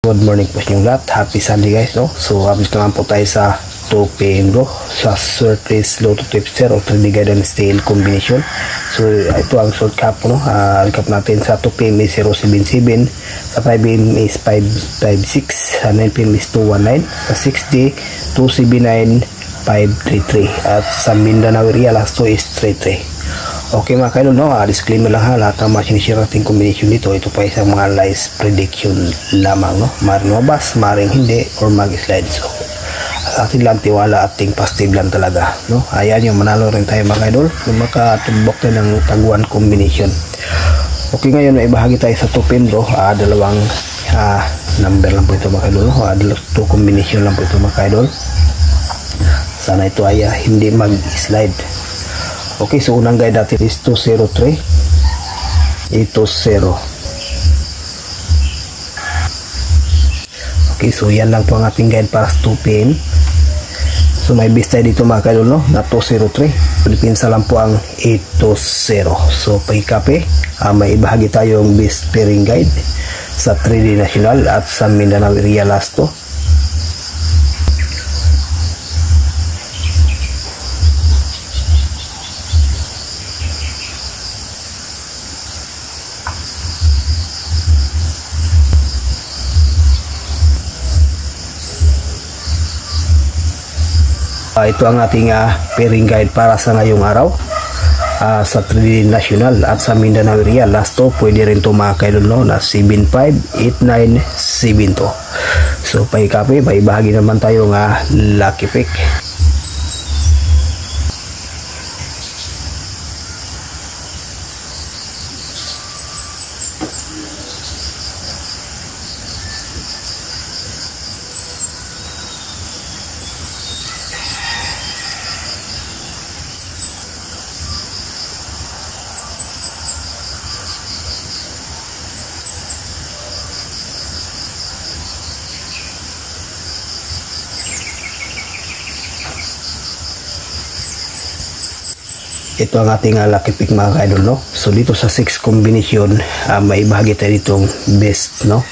Good morning po sa inyong lahat. Happy Sunday guys, no? So, update naman po tayo sa 2 PM bro, sa surface Lotto Tipster o 3D Guidance Tail Combination. So, ito ang short cap po, no? Recap natin sa 2 PM is 077, sa 5 PM is 556, sa 9 PM is 219, sa 6D 279, 533, at sa Mindanao area last 2 is 33. Okay mga kaidol, no? Disclaimer lang ha, lahat ng mga sinishare natin combination dito, ito pa isang mga lies prediction lamang, no? Maring mabas, maring hindi, or mag-slide. So, atin lang tiwala, ating positive lang talaga, no? Ayan yung manalo rin tayo mga kaidol, yung makatumbok na ng taguan combination. Okay, ngayon ibahagi tayo sa 2 pin bro, dalawang number lang po ito mga kaidol, no? 2 combination lang po ito mga kaidol. Sana ito ay hindi mag-slide. Okay, so unang guide natin is 203, 80. Okay, so yan lang po ang ating guide para sa 2 PM. So may base tayo dito mga kaidol, no? Na 203. Pilipinsa lang po ang 80. So pagkape, may ibahagi tayong base pairing guide sa 3D National at sa Mindanao area last 2. Ito ang ating pairing guide para sa ngayong araw, sa 3D National at sa Mindanao area last 2. Pwede rin ito mga kaidol, no? Na 758972. So pagkape, may bahagi naman tayong lucky pick. Ito ang ating lucky pick mga kaidol, no? So dito sa 6 combination, may bahagi tayo ditong best, no?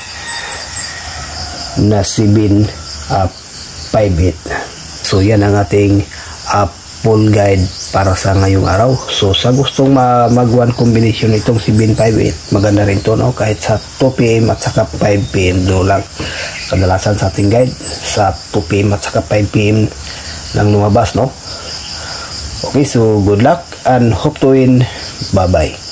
Na 758. So yan ang ating full guide para sa ngayong araw. So sa gustong mag-1 combination itong 758, maganda rin to, no? Kahit sa 2 PM at saka 5 PM do lang. Kadalasan sa ating guide sa 2 PM at saka 5 PM lang lumabas, no? Okay, so good luck and hope to win. Bye-bye.